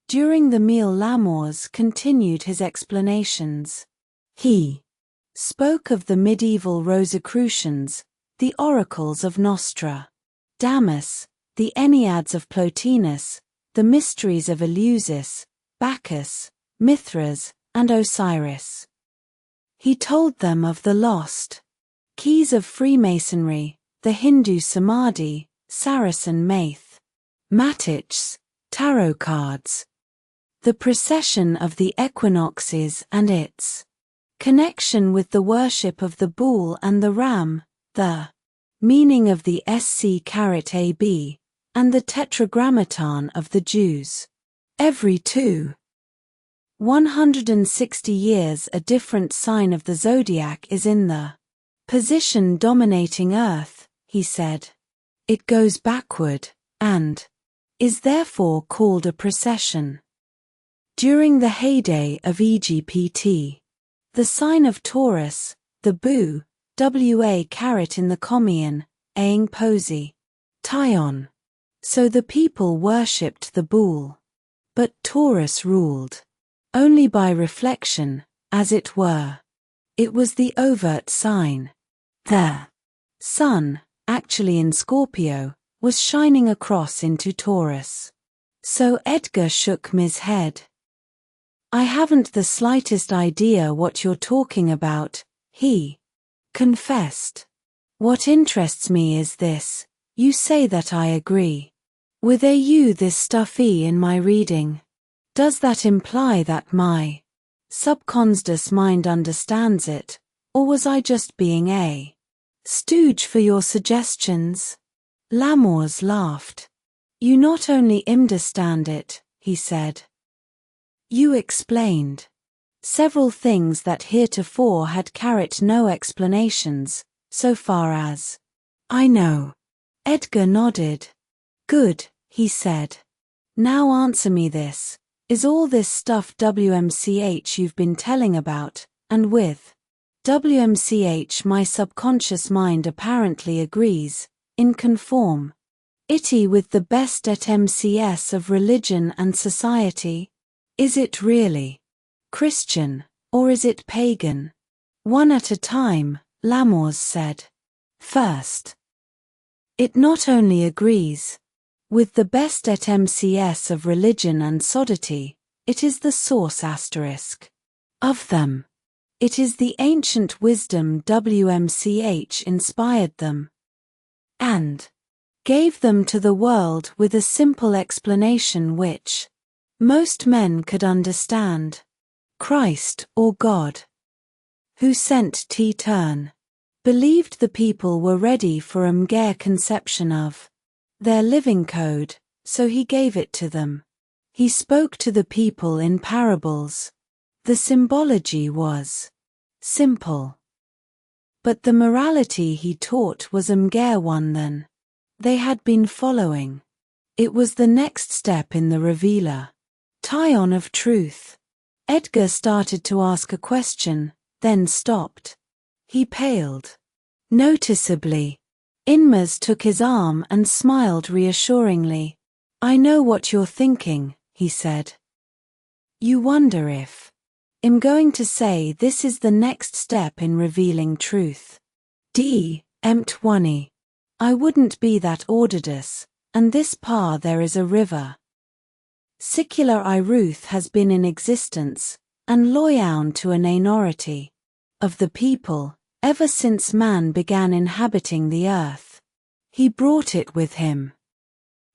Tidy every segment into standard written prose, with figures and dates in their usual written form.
During the meal Lamors continued his explanations. He spoke of the medieval Rosicrucians, the oracles of Nostra Damus, the Enneads of Plotinus, the mysteries of Eleusis, Bacchus, Mithras, and Osiris. He told them of the lost keys of Freemasonry, the Hindu Samadhi, Saracen math, matichs, tarot cards, the precession of the equinoxes and its connection with the worship of the bull and the ram, the meaning of the SC-AB, and the tetragrammaton of the Jews. Every 160 years a different sign of the zodiac is in the position dominating Earth, he said. It goes backward, and is therefore called a precession. During the heyday of EGPT, the sign of Taurus, the Bu, WA carat in the Commune, Aing Posi, Tyon. So the people worshipped the bull. But Taurus ruled. Only by reflection, as it were. It was the overt sign. The sun, actually in Scorpio, was shining across into Taurus. So Edgar shook his head. I haven't the slightest idea what you're talking about, he confessed. What interests me is this, you say that I agree with this stuffy in my reading. Does that imply that my subconscious mind understands it, or was I just being a stooge for your suggestions? Lamors laughed. You not only understand it, he said. You explained several things that heretofore had carried no explanations, so far as I know. Edgar nodded. Good, he said. Now answer me this. Is all this stuff WMCH you've been telling about, and with WMCH my subconscious mind apparently agrees, in conform ity with the best at MCS of religion and society? Is it really Christian, or is it pagan? One at a time, Lamors said. First, it not only agrees with the best at MCS of religion and sodity, it is the source asterisk of them. It is the ancient wisdom WMCH inspired them and gave them to the world with a simple explanation which most men could understand. Christ, or God, who sent T-turn, believed the people were ready for a mgare conception of their living code, so he gave it to them. He spoke to the people in parables. The symbology was simple. But the morality he taught was a mgare one then. They had been following. It was the next step in the revealer. Tyon of truth. Edgar started to ask a question, then stopped. He paled noticeably. Inmaz took his arm and smiled reassuringly. I know what you're thinking, he said. You wonder if I'm going to say this is the next step in revealing truth. M20. I wouldn't be that audacious, and this par there is a river. Secular Iruth has been in existence, and loyaun to an minority of the people, ever since man began inhabiting the earth. He brought it with him.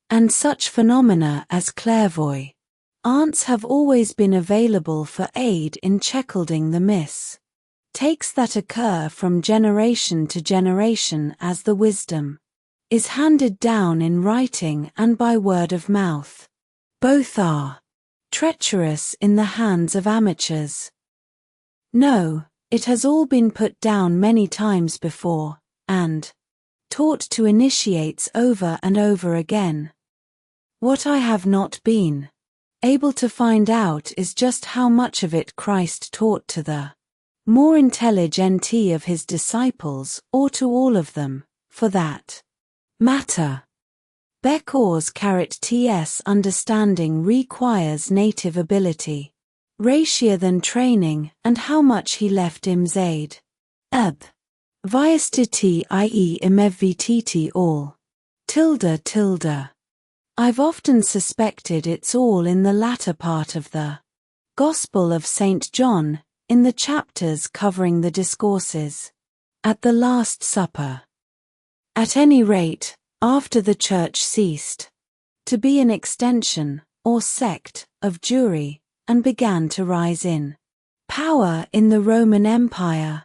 And such phenomena as clairvoyance have always been available for aid in checking the myths. Takes that occur from generation to generation as the wisdom is handed down in writing and by word of mouth. Both are treacherous in the hands of amateurs. No, it has all been put down many times before, and taught to initiates over and over again. What I have not been able to find out is just how much of it Christ taught to the more intelligent of his disciples, or to all of them, for that matter. Beckors ts understanding requires native ability. Ratio than training, and how much he left imzaid. Viestiti ie imevvtt all. Tilde. I've often suspected it's all in the latter part of the Gospel of St. John, in the chapters covering the discourses at the Last Supper. At any rate, after the Church ceased to be an extension, or sect, of Jewry, and began to rise in power in the Roman Empire,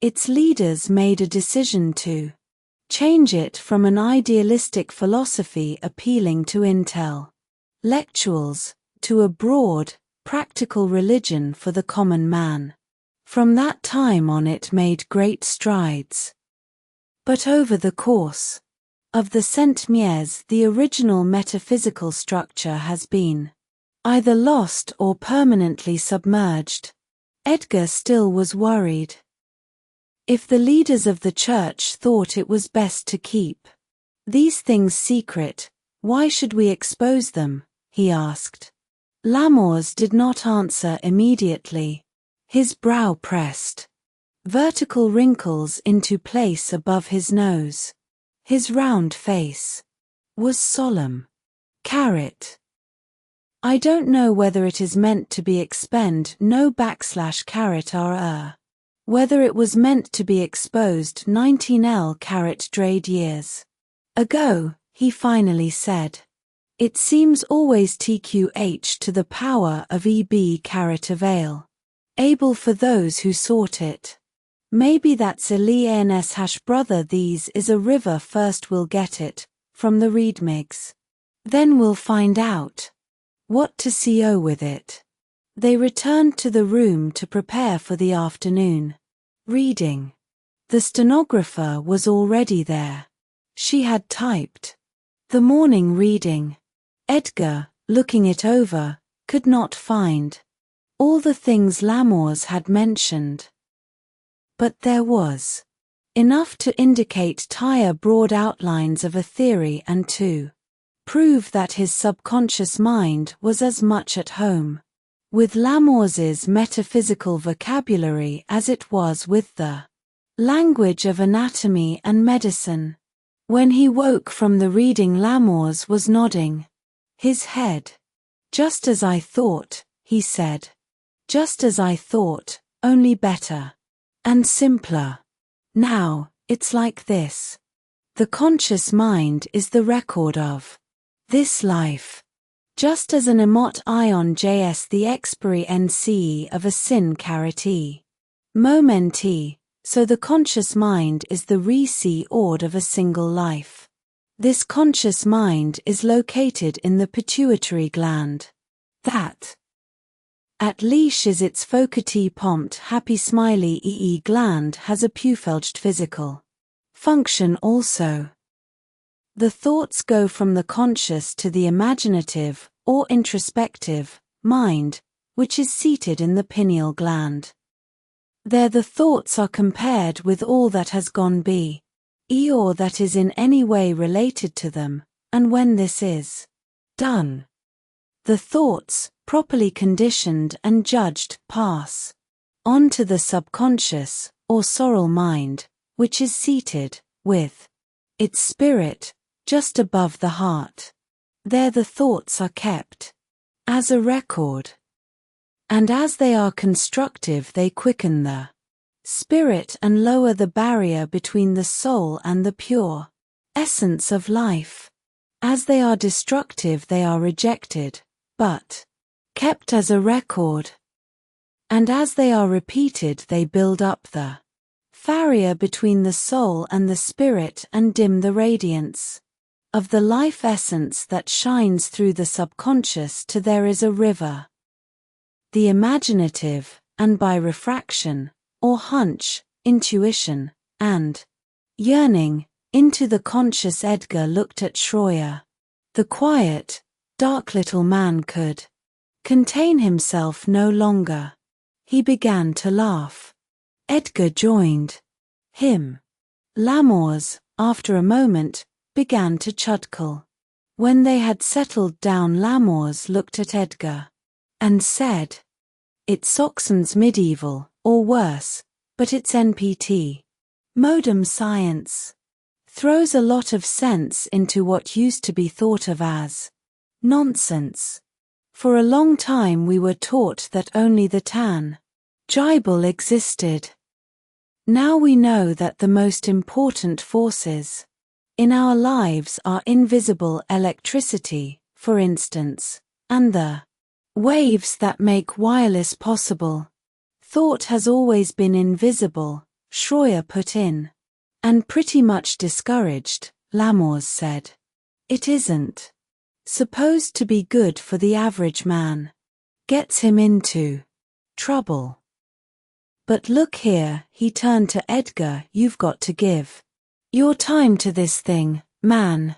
its leaders made a decision to change it from an idealistic philosophy appealing to intellectuals to a broad, practical religion for the common man. From that time on it made great strides. But over the course of the centuries the original metaphysical structure has been either lost or permanently submerged. Edgar still was worried. If the leaders of the Church thought it was best to keep these things secret, why should we expose them? He asked. Lamors did not answer immediately. His brow pressed vertical wrinkles into place above his nose. His round face was solemn. Carrot. I don't know whether it is meant to be expend no /carrot r whether it was meant to be exposed 19l carrot drade years ago, he finally said. It seems always tqh to the power of eb carrot avail. Able for those who sought it. Maybe that's Elians brother these is a river first we'll get it, from the reedmigs. Then we'll find out what to co with it. They returned to the room to prepare for the afternoon reading. The stenographer was already there. She had typed the morning reading. Edgar, looking it over, could not find all the things Lamors had mentioned. But there was enough to indicate broad outlines of a theory and to prove that his subconscious mind was as much at home with Lamors's metaphysical vocabulary as it was with the language of anatomy and medicine. When he woke from the reading, Lamors was nodding his head. Just as I thought, he said. Just as I thought, only better. And simpler. Now, it's like this. The conscious mind is the record of this life. Just as an emot ion js the expiry nce of a sin carity. Momenti, so the conscious mind is the ord of a single life. This conscious mind is located in the pituitary gland. That at leash is its focati pompt happy smiley gland has a puffelged physical function also. The thoughts go from the conscious to the imaginative, or introspective, mind, which is seated in the pineal gland. There the thoughts are compared with all that has gone be, or that is in any way related to them, and when this is done, the thoughts, properly conditioned and judged, pass on to the subconscious, or soral mind, which is seated, with its spirit, just above the heart. There the thoughts are kept as a record. And as they are constructive they quicken the spirit and lower the barrier between the soul and the pure essence of life. As they are destructive they are rejected, but kept as a record. And as they are repeated they build up the barrier between the soul and the spirit and dim the radiance of the life essence that shines through the subconscious to there is a river. The imaginative, and by refraction, or hunch, intuition, and yearning, into the conscious. Edgar looked at Schroyer. The quiet, dark little man could contain himself no longer. He began to laugh. Edgar joined him. Lamors, after a moment, began to chuckle. When they had settled down, Lamors looked at Edgar and said, "It's Soxon's medieval, or worse, but it's NPT. Modem science. Throws a lot of sense into what used to be thought of as nonsense. For a long time we were taught that only the tangible existed. Now we know that the most important forces in our lives are invisible, electricity, for instance, and the waves that make wireless possible. Thought has always been invisible," Schroyer put in. "And pretty much discouraged," Lamors said. "It isn't supposed to be good for the average man. Gets him into trouble. But look here," he turned to Edgar, "you've got to give your time to this thing, man.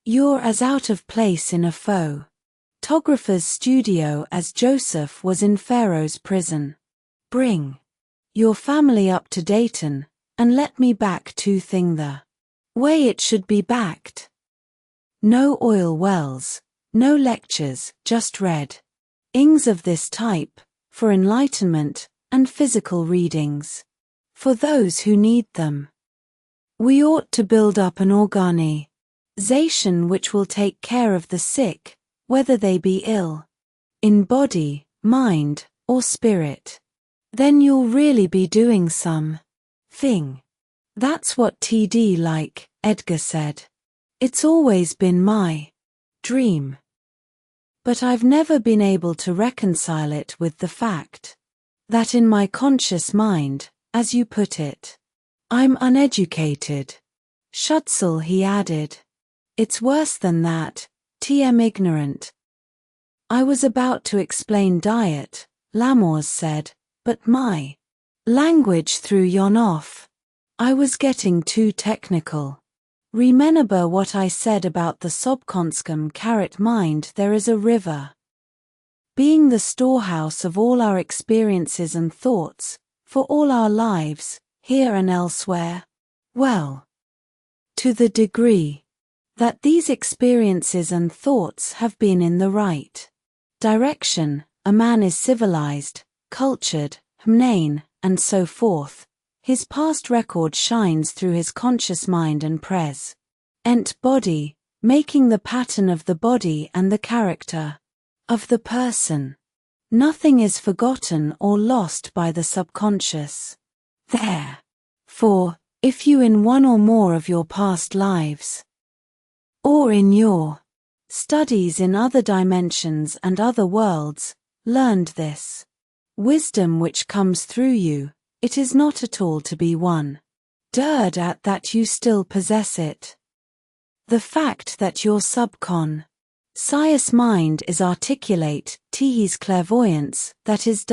You're as out of place in a photographer's studio as Joseph was in Pharaoh's prison. Bring your family up to Dayton, and let me back thing the way it should be backed. No oil wells, no lectures, just readings of this type, for enlightenment, and physical readings. For those who need them. We ought to build up an organization which will take care of the sick, whether they be ill in body, mind, or spirit. Then you'll really be doing something. That's what TD like," Edgar said. "It's always been my dream. But I've never been able to reconcile it with the fact that in my conscious mind, as you put it, I'm uneducated." Schutzel, he added. "It's worse than that, TM ignorant." "I was about to explain diet," Lamors said, "but my language threw yon off. I was getting too technical. Remember what I said about the subconscious carrot mind. There is a river being the storehouse of all our experiences and thoughts, for all our lives, here and elsewhere. Well, to the degree that these experiences and thoughts have been in the right direction, a man is civilized, cultured, humane, and so forth. His past record shines through his conscious mind and present body, making the pattern of the body and the character of the person. Nothing is forgotten or lost by the subconscious. Therefore, if you in one or more of your past lives, or in your studies in other dimensions and other worlds, learned this wisdom which comes through you, it is not at all to be wondered at that you still possess it. The fact that your subconscious mind is articulate, his clairvoyance, that is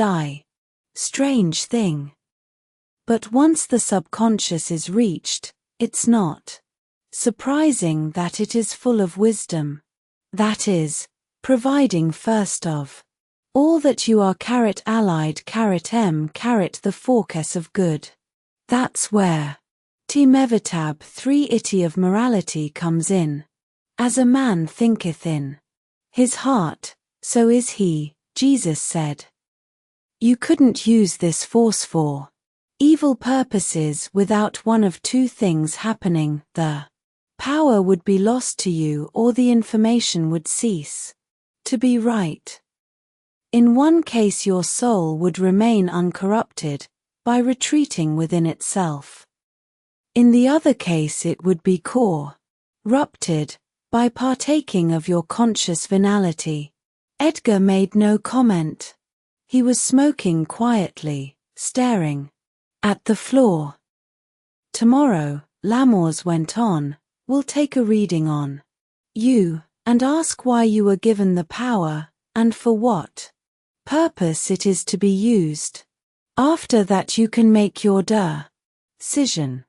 strange thing. But once the subconscious is reached, it's not surprising that it is full of wisdom. That is, providing first of all that you are allied the focus of good. That's where Mevitab 3 iti of morality comes in. As a man thinketh in his heart, so is he, Jesus said. You couldn't use this force for evil purposes without one of two things happening: the power would be lost to you or the information would cease to be right. In one case your soul would remain uncorrupted, by retreating within itself. In the other case it would be corrupted, by partaking of your conscious venality. Edgar made no comment. He was smoking quietly, staring at the floor. Tomorrow, Lamors went on, we'll take a reading on you, and ask why you were given the power, and for what purpose it is to be used. After that you can make your decision.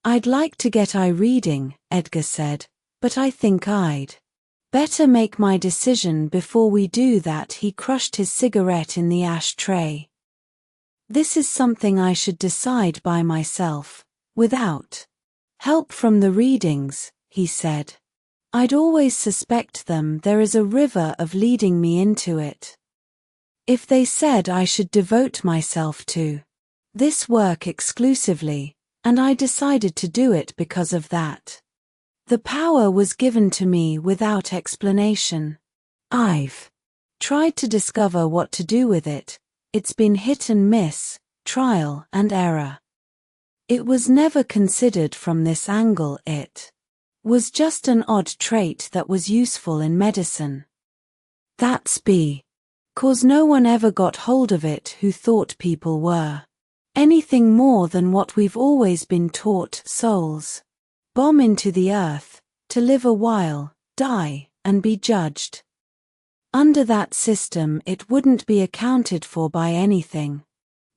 I'd like to get reading, Edgar said, but I think I'd better make my decision before we do that. He crushed his cigarette in the ashtray. This is something I should decide by myself, without help from the readings, he said. I'd always suspect them. There is a river of leading me into it. If they said I should devote myself to this work exclusively, and I decided to do it because of that. The power was given to me without explanation. I've tried to discover what to do with it. It's been hit and miss, trial and error. It was never considered from this angle. It was just an odd trait that was useful in medicine. That's because no one ever got hold of it who thought people were anything more than what we've always been taught: souls. Bomb into the earth, to live a while, die, and be judged. Under that system it wouldn't be accounted for by anything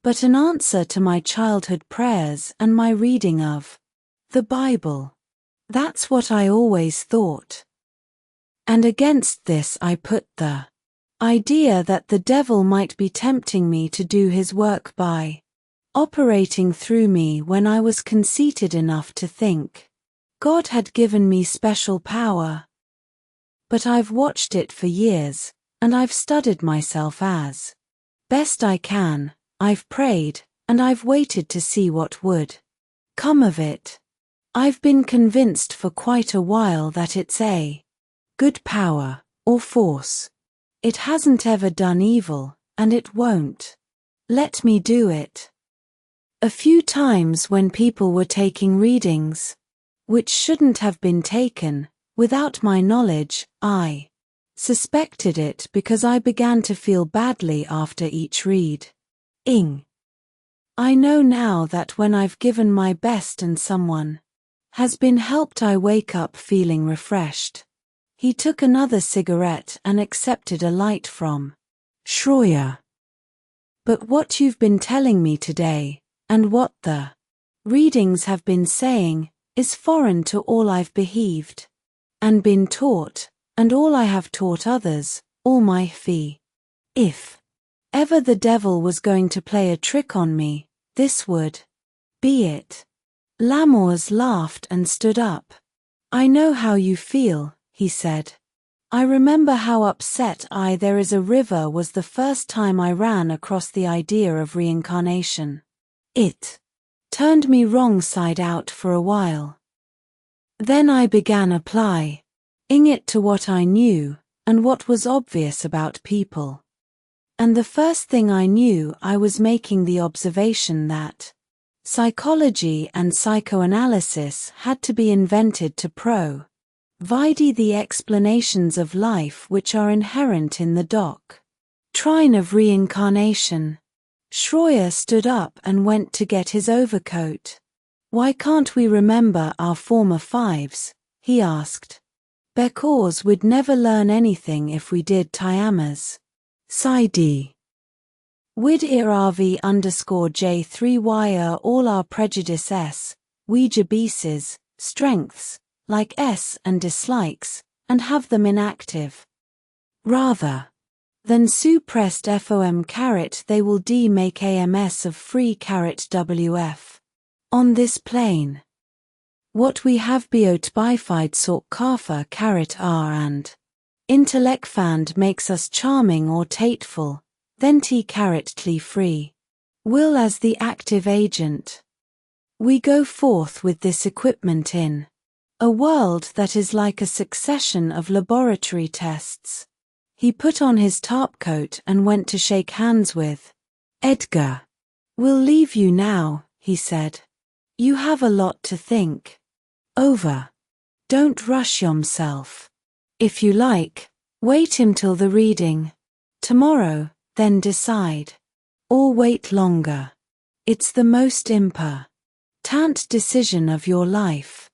but an answer to my childhood prayers and my reading of the Bible. That's what I always thought. And against this I put the idea that the devil might be tempting me to do his work by operating through me when I was conceited enough to think God had given me special power. But I've watched it for years, and I've studied myself as best I can. I've prayed, and I've waited to see what would come of it. I've been convinced for quite a while that it's a good power, or force. It hasn't ever done evil, and it won't let me do it. A few times when people were taking readings, which shouldn't have been taken, without my knowledge, I suspected it because I began to feel badly after each read. I know now that when I've given my best and someone has been helped, I wake up feeling refreshed. He took another cigarette and accepted a light from Schroyer. But what you've been telling me today, and what the readings have been saying, is foreign to all I've behaved and been taught, and all I have taught others, all my fee. If ever the devil was going to play a trick on me, this would be it. Lamours laughed and stood up. I know how you feel, he said. I remember how upset There Is a River was the first time I ran across the idea of reincarnation. It turned me wrong side out for a while. Then I began applying it to what I knew, and what was obvious about people. And the first thing I knew, I was making the observation that psychology and psychoanalysis had to be invented to provide the explanations of life which are inherent in the doctrine of reincarnation. Schroyer stood up and went to get his overcoat. Why can't we remember our former fives? He asked. Because we'd never learn anything if we did. Tiamas. Side. Wid IRV_J 3 wire all our prejudices, Ouija beases, strengths, like S and dislikes, and have them inactive. Rather than suppressed FOM caret they will make AMS of free caret WF. On this plane. What we have biot bified sork kafa caret R and intellectfand makes us charming or tateful, then T caret tli free. Will as the active agent. We go forth with this equipment in a world that is like a succession of laboratory tests. He put on his topcoat and went to shake hands with Edgar. We'll leave you now, he said. You have a lot to think over. Don't rush yourself. If you like, wait until the reading tomorrow, then decide. Or wait longer. It's the most important decision of your life.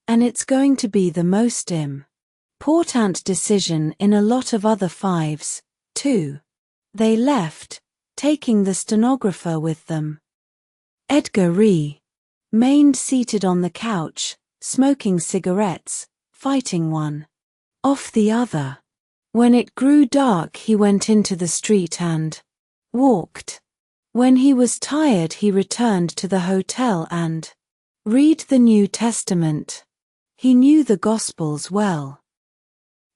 And it's going to be the most important decision in a lot of other fives, too. They left, taking the stenographer with them. Edgar remained seated on the couch, smoking cigarettes, fighting one off the other. When it grew dark, he went into the street and walked. When he was tired, he returned to the hotel and read the New Testament. He knew the Gospels well.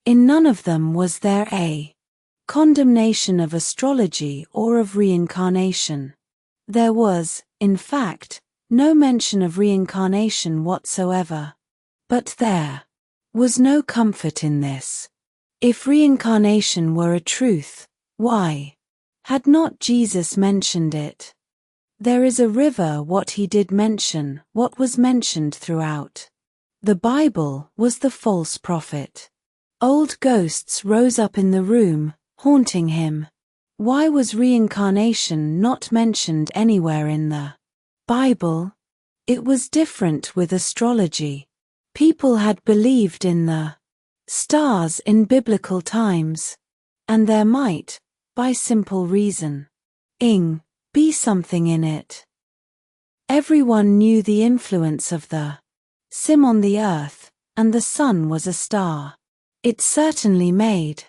In none of them was there a condemnation of astrology or of reincarnation. There was, in fact, no mention of reincarnation whatsoever. But there was no comfort in this. If reincarnation were a truth, why had not Jesus mentioned it? There is a river. What he did mention, what was mentioned throughout the Bible, was the false prophet. Old ghosts rose up in the room, haunting him. Why was reincarnation not mentioned anywhere in the Bible? It was different with astrology. People had believed in the stars in biblical times, and there might, by simple reason, be something in it. Everyone knew the influence of the sim on the earth, and the sun was a star. It certainly made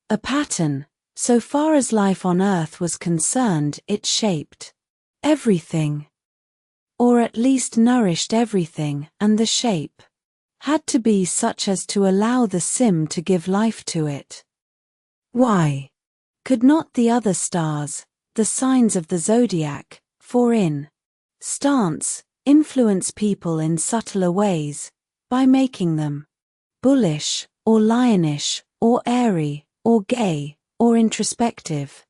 a pattern. So far as life on earth was concerned, it shaped everything, or at least nourished everything, and the shape had to be such as to allow the sim to give life to it. Why could not the other stars, the signs of the zodiac, for instance, influence people in subtler ways, by making them bullish, or lionish, or airy, or gay, or introspective?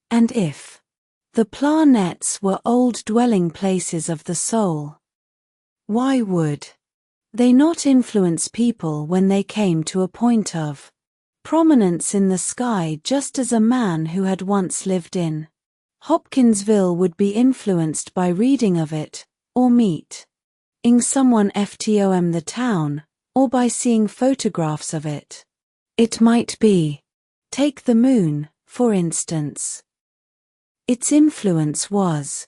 And if the planets were old dwelling places of the soul, why would they not influence people when they came to a point of prominence in the sky, just as a man who had once lived in Hopkinsville would be influenced by reading of it, or meeting someone from the town, or by seeing photographs of it? It might be, take the moon, for instance. Its influence was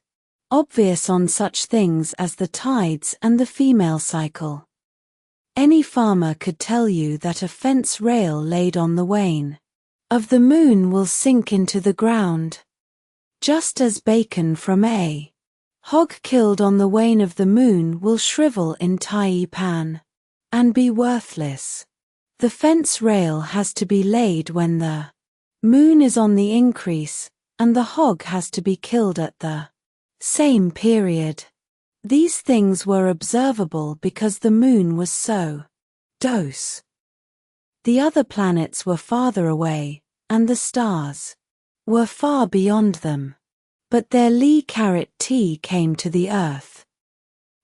obvious on such things as the tides and the female cycle. Any farmer could tell you that a fence rail laid on the wane of the moon will sink into the ground, just as bacon from a hog killed on the wane of the moon will shrivel in tie pan and be worthless. The fence rail has to be laid when the moon is on the increase, and the hog has to be killed at the same period. These things were observable because the moon was so close. The other planets were farther away, and the stars were far beyond them. But their Lee-T came to the earth.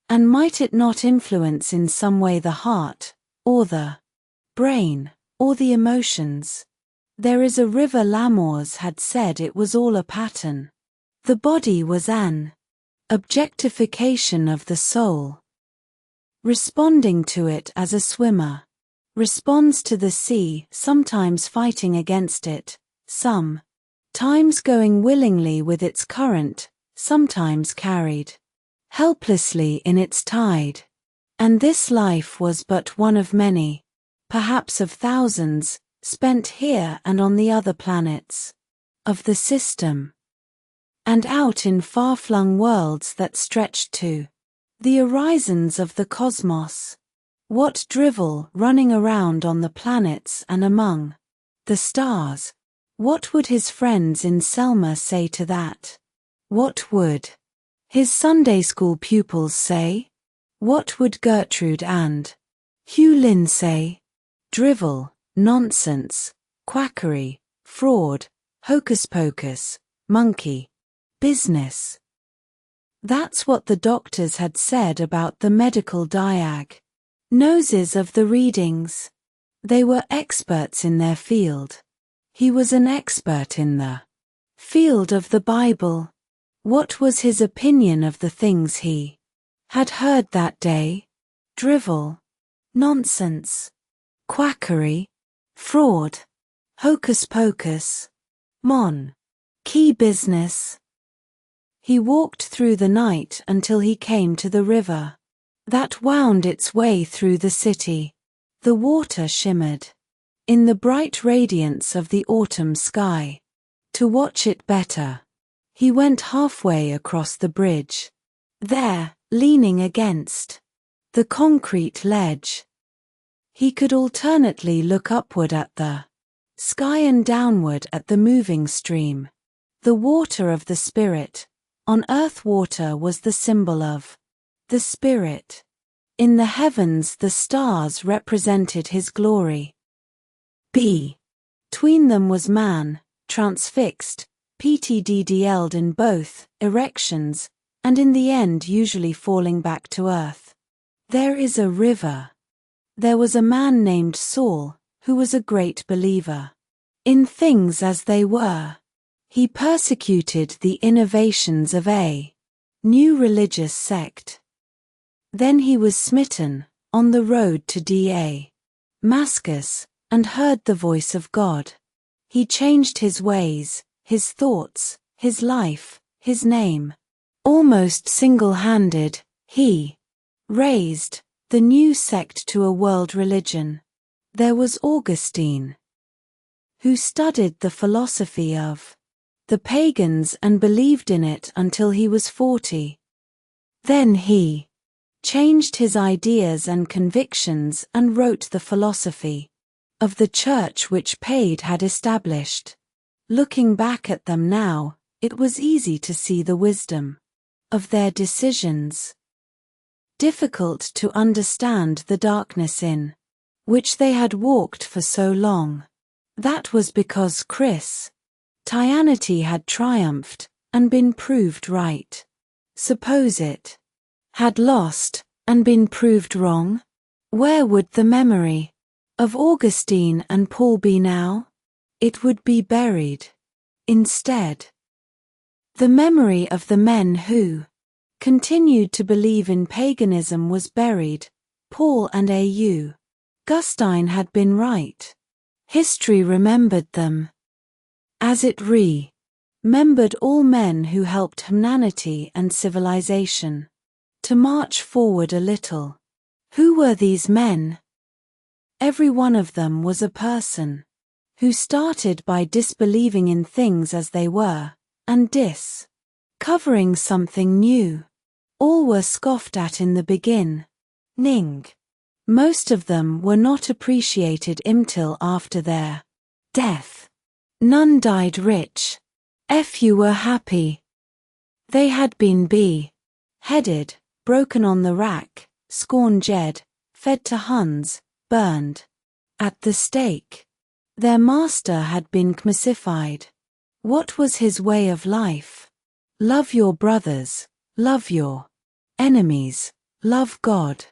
And might it not influence in some way the heart, or the brain, or the emotions? There is a river. Lamors had said it was all a pattern. The body was an objectification of the soul, responding to it as a swimmer responds to the sea, sometimes fighting against it, sometimes going willingly with its current, sometimes carried helplessly in its tide. And this life was but one of many, perhaps of thousands, spent here and on the other planets of the system, and out in far-flung worlds that stretched to the horizons of the cosmos. What drivel running around on the planets and among the stars? What would his friends in Selma say to that? What would his Sunday school pupils say? What would Gertrude and Hugh Lynn say? Drivel, nonsense, quackery, fraud, hocus-pocus, monkey business. That's what the doctors had said about the medical diagnoses of the readings. They were experts in their field. He was an expert in the field of the Bible. What was his opinion of the things he had heard that day? Drivel, nonsense, quackery, fraud, hocus-pocus, key business. He walked through the night until he came to the river that wound its way through the city. The water shimmered in the bright radiance of the autumn sky. To watch it better, he went halfway across the bridge. There, leaning against the concrete ledge, He could alternately look upward at the sky and downward at the moving stream. The water of the Spirit. On earth water was the symbol of the Spirit. In the heavens the stars represented his glory. Between them was man, transfixed, ptddled in both erections, and in the end usually falling back to earth. There is a river. There was a man named Saul, who was a great believer in things as they were. He persecuted the innovations of a new religious sect. Then he was smitten, on the road to Damascus, and heard the voice of God. He changed his ways, his thoughts, his life, his name. Almost single-handed, he raised the new sect to a world religion. There was Augustine, who studied the philosophy of the pagans and believed in it until he was 40. Then he changed his ideas and convictions and wrote the philosophy of the church which Pade had established. Looking back at them now, it was easy to see the wisdom of their decisions. Difficult to understand the darkness in which they had walked for so long. That was because Christianity had triumphed and been proved right. Suppose it had lost and been proved wrong? Where would the memory of Augustine and Paul be now? It would be buried. Instead, the memory of the men who continued to believe in paganism was buried. Paul and Augustine had been right. History remembered them, as it remembered all men who helped humanity and civilization to march forward a little. Who were these men? Every one of them was a person who started by disbelieving in things as they were, and discovering something new. All were scoffed at in the beginning. Most of them were not appreciated until after their death. None died rich. Few were happy. They had been beheaded, broken on the rack, scourged, fed to Huns, burned at the stake. Their master had been crucified. What was his way of life? Love your brothers, love your enemies, love God.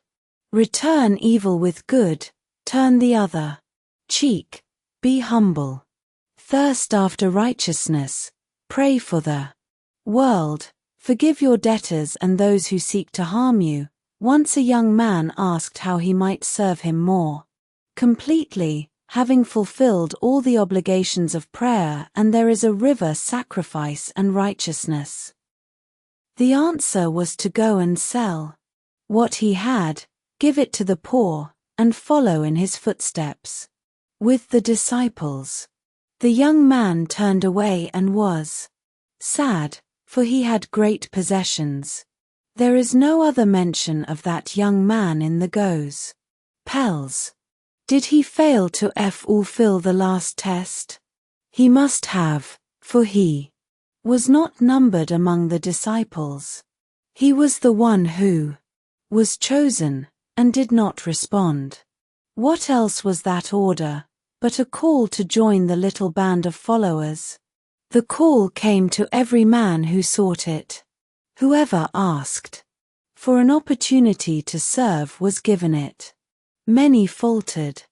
Return evil with good, turn the other cheek, be humble. Thirst after righteousness, pray for the world, forgive your debtors and those who seek to harm you. Once a young man asked how he might serve him more completely, having fulfilled all the obligations of prayer, and there is a river sacrifice and righteousness. The answer was to go and sell what he had, give it to the poor, and follow in his footsteps. With the disciples, the young man turned away and was sad, for he had great possessions. There is no other mention of that young man in the Gospels. Did he fail to fulfill the last test? He must have, for he was not numbered among the disciples. He was the one who was chosen and did not respond. What else was that order but a call to join the little band of followers? The call came to every man who sought it. Whoever asked for an opportunity to serve was given it. Many faltered.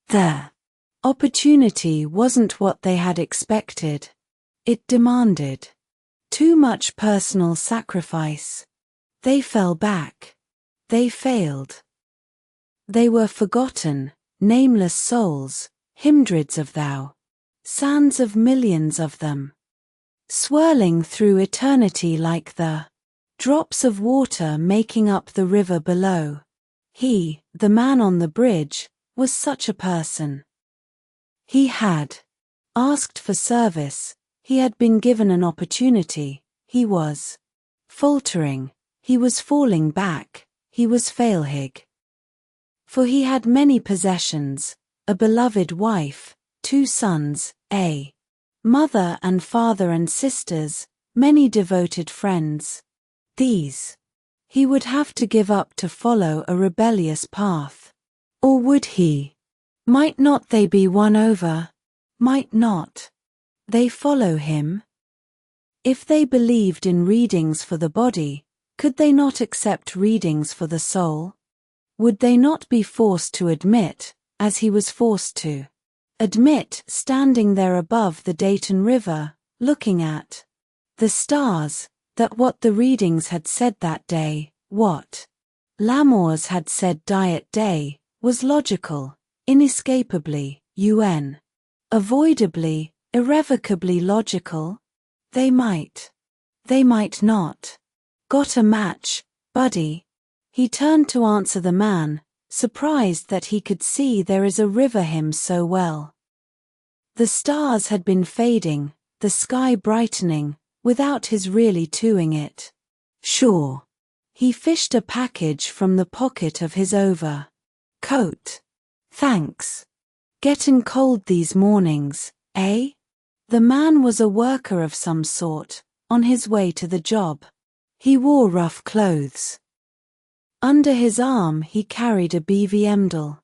The opportunity wasn't what they had expected. It demanded too much personal sacrifice. They fell back. They failed. They were forgotten, nameless souls, hundreds of sands of millions of them, swirling through eternity like the drops of water making up the river below. He, the man on the bridge, was such a person. He had asked for service, he had been given an opportunity, he was faltering, he was falling back, he was failing. For he had many possessions, a beloved wife, 2 sons, a mother and father and sisters, many devoted friends. These he would have to give up to follow a rebellious path. Or would he? Might not they be won over? Might not they follow him? If they believed in readings for the body, could they not accept readings for the soul? Would they not be forced to admit, as he was forced to admit, standing there above the Dayton River, looking at the stars, that what the readings had said that day, what Lamors had said Diet Day, was logical, inescapably, avoidably, irrevocably logical? They might not. Got a match, buddy? He turned to answer the man, surprised that he could see There Is a River hymn so well. The stars had been fading, the sky brightening, without his really doing it. Sure. He fished a package from the pocket of his overcoat. Thanks. Getting cold these mornings, eh? The man was a worker of some sort, on his way to the job. He wore rough clothes. Under his arm he carried a BVMDL.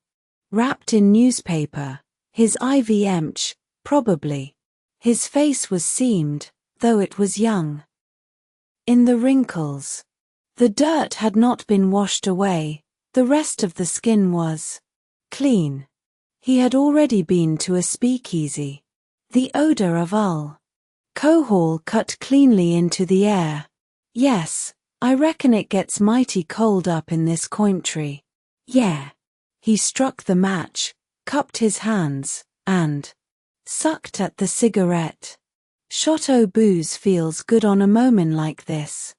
Wrapped in newspaper, his IVMch, probably. His face was seamed, though it was young. In the wrinkles. The dirt had not been washed away, the rest of the skin was clean. He had already been to a speakeasy. The odor of alcohol cut cleanly into the air. Yes, I reckon it gets mighty cold up in this country. Yeah. He struck the match, cupped his hands, and sucked at the cigarette. Shot o' booze feels good on a moment like this.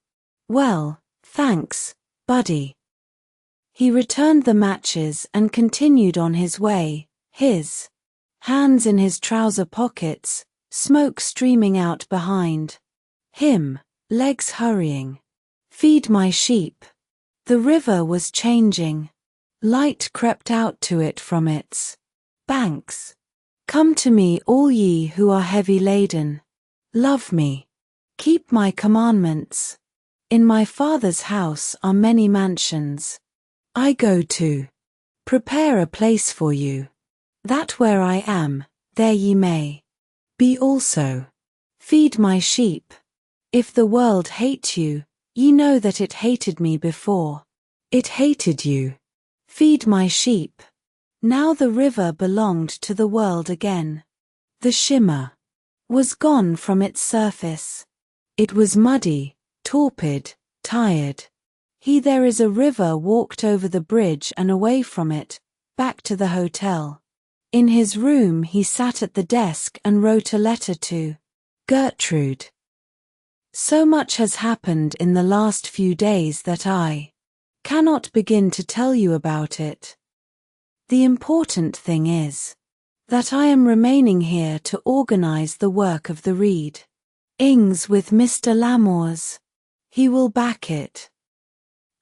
Well, thanks, buddy. He returned the matches and continued on his way, his hands in his trouser pockets, smoke streaming out behind him, legs hurrying. Feed my sheep. The river was changing. Light crept out to it from its banks. Come to me, all ye who are heavy laden. Love me. Keep my commandments. In my Father's house are many mansions. I go to prepare a place for you, that where I am, there ye may be also. Feed my sheep. If the world hate you, ye know that it hated me before. It hated you. Feed my sheep. Now the river belonged to the world again. The shimmer was gone from its surface. It was muddy, torpid, tired. There Is a River walked over the bridge and away from it, back to the hotel. In his room he sat at the desk and wrote a letter to Gertrude. So much has happened in the last few days that I cannot begin to tell you about it. The important thing is that I am remaining here to organize the work of the readings with Mr. Lamors. He will back it.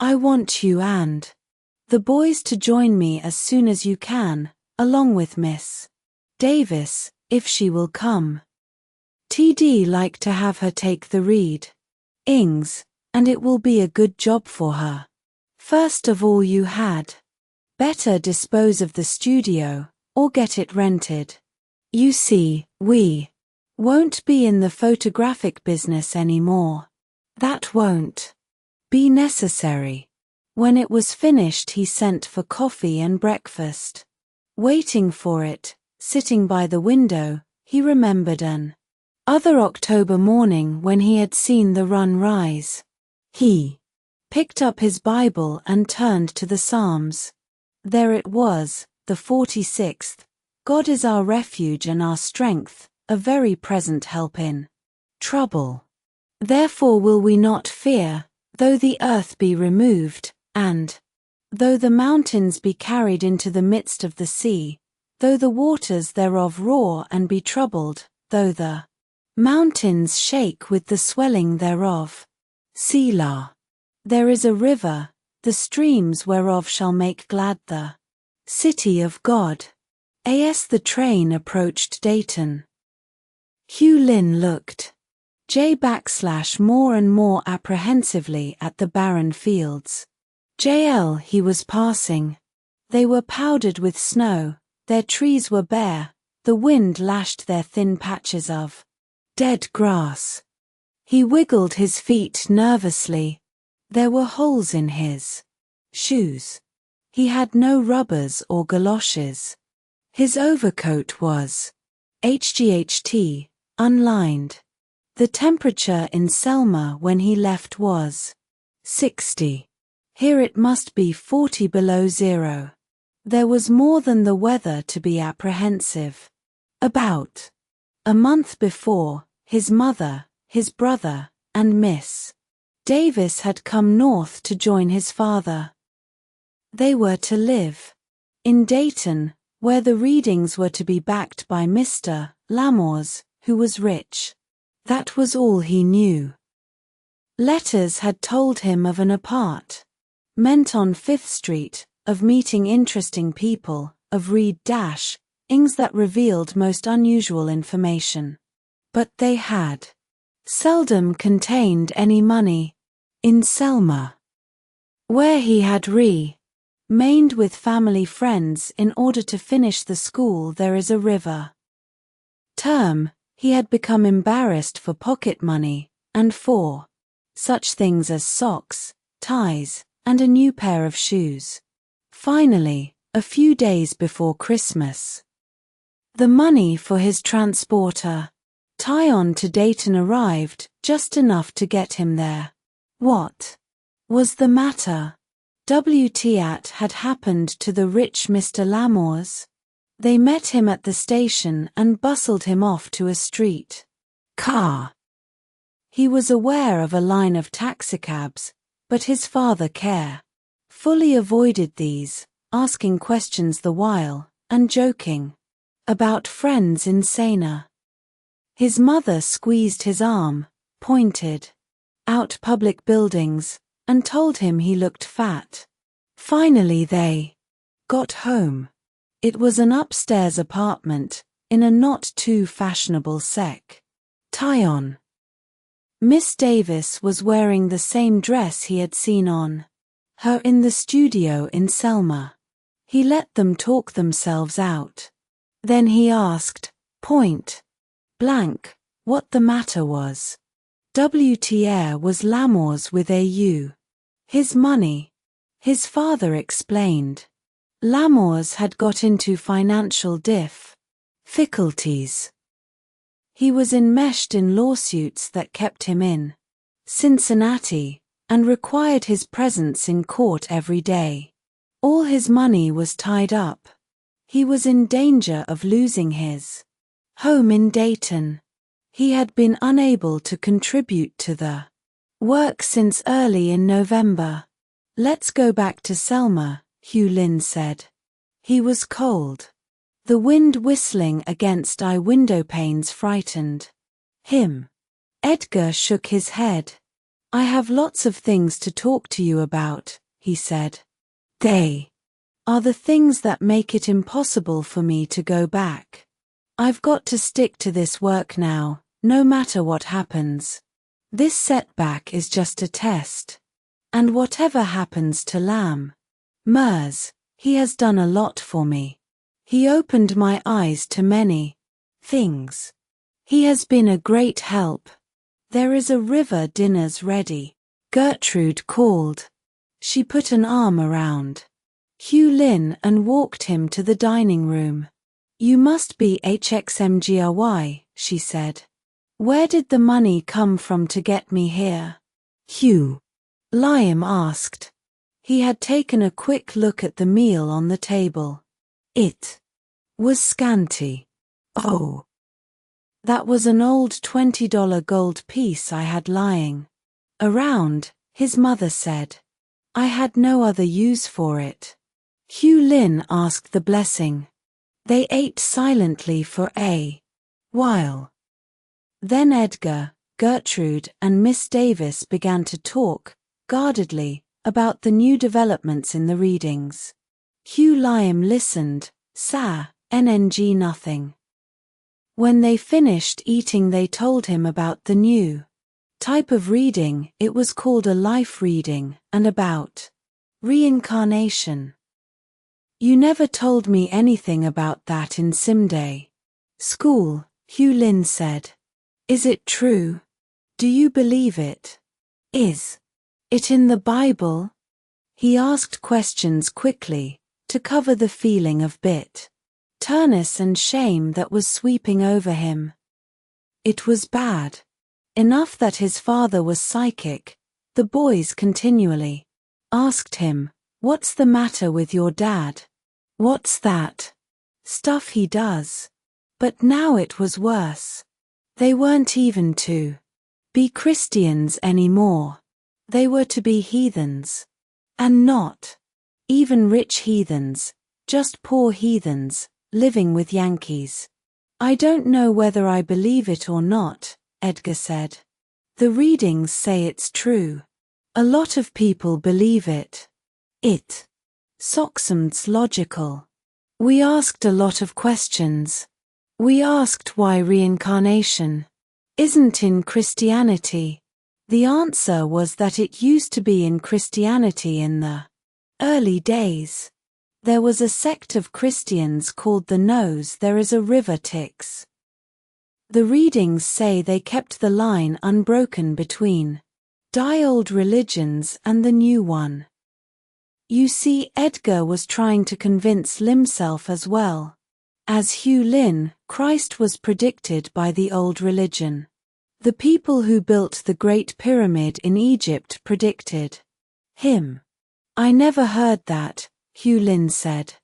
I want you and the boys to join me as soon as you can, along with Miss Davis, if she will come. TD like to have her take the readings, and it will be a good job for her. First of all, you had better dispose of the studio, or get it rented. You see, we won't be in the photographic business anymore. That won't be necessary. When it was finished, he sent for coffee and breakfast. Waiting for it, sitting by the window, he remembered an other October morning when he had seen the run rise. He picked up his Bible and turned to the Psalms. There it was, the 46th. God is our refuge and our strength, a very present help in trouble. Therefore will we not fear, though the earth be removed, and though the mountains be carried into the midst of the sea, though the waters thereof roar and be troubled, though the mountains shake with the swelling thereof. Selah. There is a river, the streams whereof shall make glad the City of God. As the train approached Dayton, Hugh Lin looked more and more apprehensively at the barren fields. He was passing. They were powdered with snow, their trees were bare, the wind lashed their thin patches of dead grass. He wiggled his feet nervously. There were holes in his shoes. He had no rubbers or galoshes. His overcoat was HGHT, unlined. The temperature in Selma when he left was 60. Here it must be 40 below zero. There was more than the weather to be apprehensive. About a month before, his mother, his brother, and Miss Davis had come north to join his father. They were to live in Dayton, where the readings were to be backed by Mr. Lamors, who was rich. That was all he knew. Letters had told him of an apartment on 5th Street, of meeting interesting people, of read-ings that revealed most unusual information. But they had seldom contained any money. In Selma, where he had remained with family friends in order to finish the school, there is a river term. He had become embarrassed for pocket money, and for such things as socks, ties, and a new pair of shoes. Finally, a few days before Christmas, the money for his transporter tie-on to Dayton arrived, just enough to get him there. What was the matter? What had happened to the rich Mr. Lamors? They met him at the station and bustled him off to a street car. He was aware of a line of taxicabs, but his father fully avoided these, asking questions the while, and joking about friends in Sana. His mother squeezed his arm, pointed out public buildings, and told him he looked fat. Finally they got home. It was an upstairs apartment, in a not too fashionable tie-on. Miss Davis was wearing the same dress he had seen on her in the studio in Selma. He let them talk themselves out. Then he asked, point blank, what the matter was. What was Lamors with AU? His money. His father explained. Lamors had got into financial difficulties. He was enmeshed in lawsuits that kept him in Cincinnati, and required his presence in court every day. All his money was tied up. He was in danger of losing his home in Dayton. He had been unable to contribute to the work since early in November. Let's go back to Selma, Hugh Lin said. He was cold. The wind whistling against window panes frightened him. Edgar shook his head. I have lots of things to talk to you about, he said. They are the things that make it impossible for me to go back. I've got to stick to this work now, no matter what happens. This setback is just a test. And whatever happens to Lamors, he has done a lot for me. He opened my eyes to many things. He has been a great help. There is a river dinner's ready, Gertrude called. She put an arm around Hugh Lin and walked him to the dining room. You must be HXMGRY, she said. Where did the money come from to get me here? Hugh Lin asked. He had taken a quick look at the meal on the table. It was scanty. Oh. That was an old $20 gold piece I had lying around, his mother said. I had no other use for it. Hugh Lin asked the blessing. They ate silently for a while. Then Edgar, Gertrude, and Miss Davis began to talk, guardedly, about the new developments in the readings. Hugh Liam listened, NG nothing. When they finished eating they told him about the new type of reading. It was called a life reading, and about reincarnation. You never told me anything about that in Simday school, Hugh Lin said. Is it true? Do you believe it? Is it in the Bible? He asked questions quickly, to cover the feeling of bitterness and shame that was sweeping over him. It was bad enough that his father was psychic. The boys continually asked him, "What's the matter with your dad? What's that stuff he does?" But now it was worse. They weren't even to be Christians anymore. They were to be heathens. And not even rich heathens, just poor heathens, living with Yankees. I don't know whether I believe it or not, Edgar said. The readings say it's true. A lot of people believe it. It seems logical. We asked a lot of questions. We asked why reincarnation isn't in Christianity. The answer was that it used to be in Christianity in the early days. There was a sect of Christians called the Nose There is a River Styx. The readings say they kept the line unbroken between die old religions and the new one. You see, Edgar was trying to convince himself as well. As Hugh Lin, Christ was predicted by the old religion. The people who built the Great Pyramid in Egypt predicted him. I never heard that, Hugh Lin said.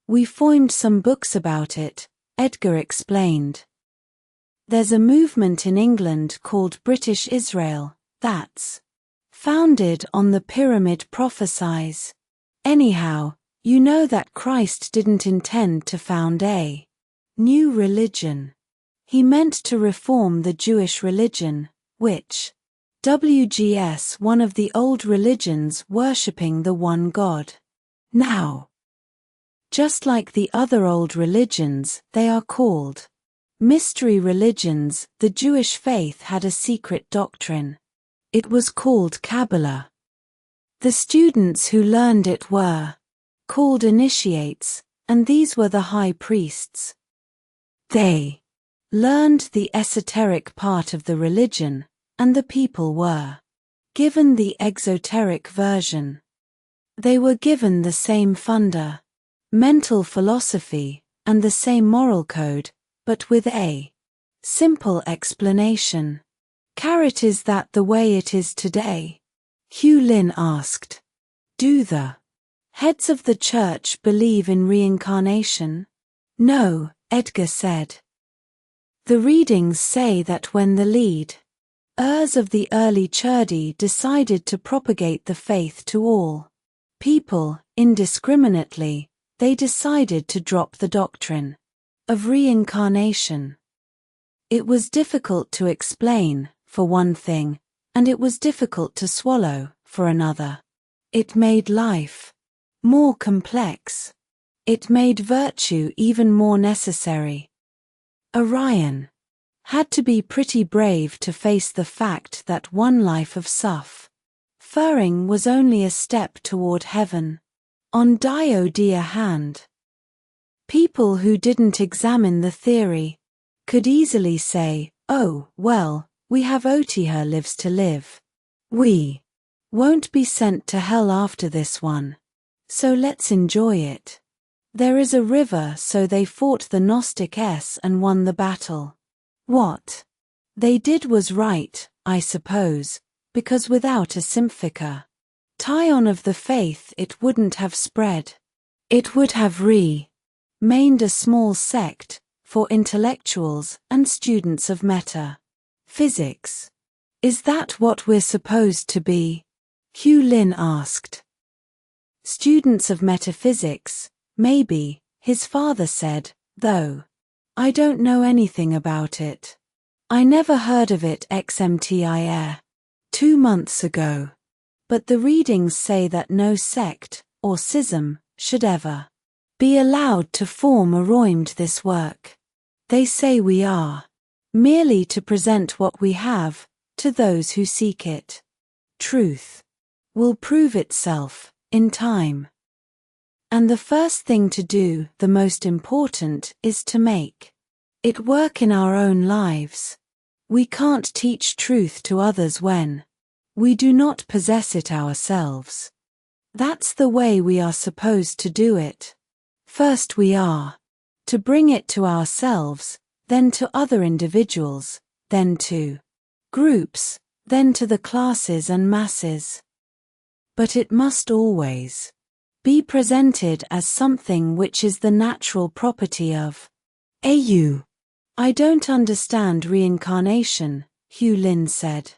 We found some books about it, Edgar explained. There's a movement in England called British Israel, that's founded on the pyramid prophecies. Anyhow, you know that Christ didn't intend to found a new religion. He meant to reform the Jewish religion, which WGS one of the old religions worshipping the one God. Now, just like the other old religions, they are called mystery religions. The Jewish faith had a secret doctrine. It was called Kabbalah. The students who learned it were called initiates, and these were the high priests. They learned the esoteric part of the religion, and the people were given the exoteric version. They were given the same mental philosophy, and the same moral code, but with a simple explanation. Is that the way it is today? Hugh Lin asked. Do the heads of the church believe in reincarnation? No, Edgar said. The readings say that when the leaders of the early church decided to propagate the faith to all people indiscriminately, they decided to drop the doctrine of reincarnation. It was difficult to explain, for one thing, and it was difficult to swallow, for another. It made life more complex. It made virtue even more necessary. Orion had to be pretty brave to face the fact that one life of suffering was only a step toward heaven. On the other hand, people who didn't examine the theory could easily say, oh, well, we have Otiha lives to live. We won't be sent to hell after this one. So let's enjoy it. There is a river, so they fought the Gnostics and won the battle. What they did was right, I suppose, because without a Symphica tie-on of the faith it wouldn't have spread. It would have remained a small sect for intellectuals and students of metaphysics. Is that what we're supposed to be? Hugh Lin asked. Students of metaphysics, maybe, his father said, though I don't know anything about it. I never heard of it xmtir 2 months ago. But the readings say that no sect, or schism, should ever be allowed to form around this work. They say we are merely to present what we have to those who seek it. Truth will prove itself in time. And the first thing to do, the most important, is to make it work in our own lives. We can't teach truth to others when we do not possess it ourselves. That's the way we are supposed to do it. First we are to bring it to ourselves, then to other individuals, then to groups, then to the classes and masses. But it must always be presented as something which is the natural property of you. I don't understand reincarnation, Hugh Lin said.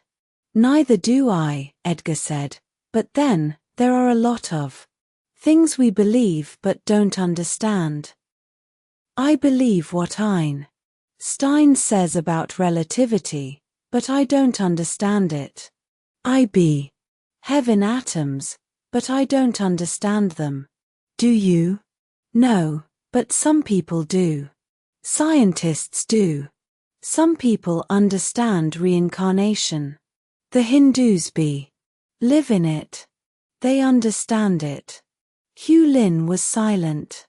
Neither do I, Edgar said, but then, there are a lot of things we believe but don't understand. I believe what Einstein says about relativity, but I don't understand it. I have in atoms, but I don't understand them. Do you? No, but some people do. Scientists do. Some people understand reincarnation. The Hindus live in it. They understand it. Hugh Lin was silent.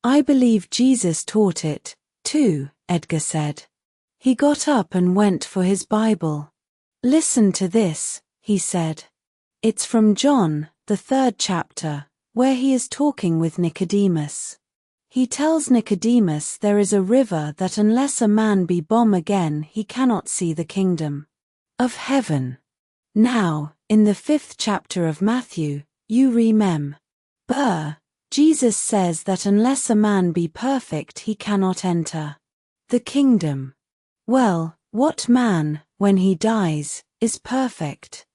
I believe Jesus taught it, too, Edgar said. He got up and went for his Bible. Listen to this, he said. It's from John, the 3rd chapter, where he is talking with Nicodemus. He tells Nicodemus there is a river that unless a man be born again he cannot see the kingdom of heaven. Now, in the 5th chapter of Matthew, you remember, Jesus says that unless a man be perfect he cannot enter the kingdom. Well, what man, when he dies, is perfect?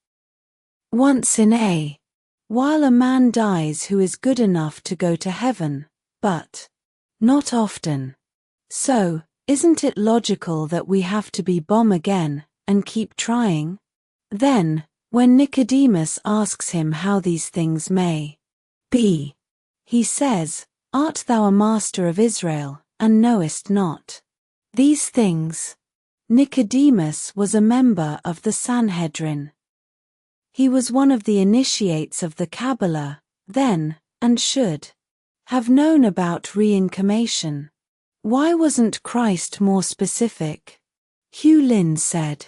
Once in a while a man dies who is good enough to go to heaven, but not often. So, isn't it logical that we have to be born again and keep trying? Then, when Nicodemus asks him how these things may be, he says, Art thou a master of Israel, and knowest not these things? Nicodemus was a member of the Sanhedrin. He was one of the initiates of the Kabbalah, then, and should have known about reincarnation. Why wasn't Christ more specific? Hugh Lin said.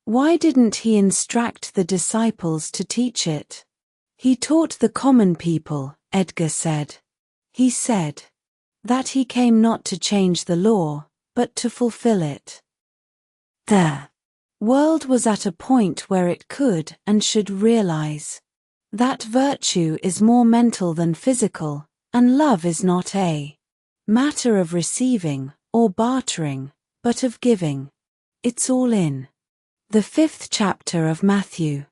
Why didn't he instruct the disciples to teach it? He taught the common people, Edgar said. He said that he came not to change the law, but to fulfill it. The world was at a point where it could and should realize that virtue is more mental than physical, and love is not a matter of receiving or bartering, but of giving. It's all in the 5th chapter of Matthew.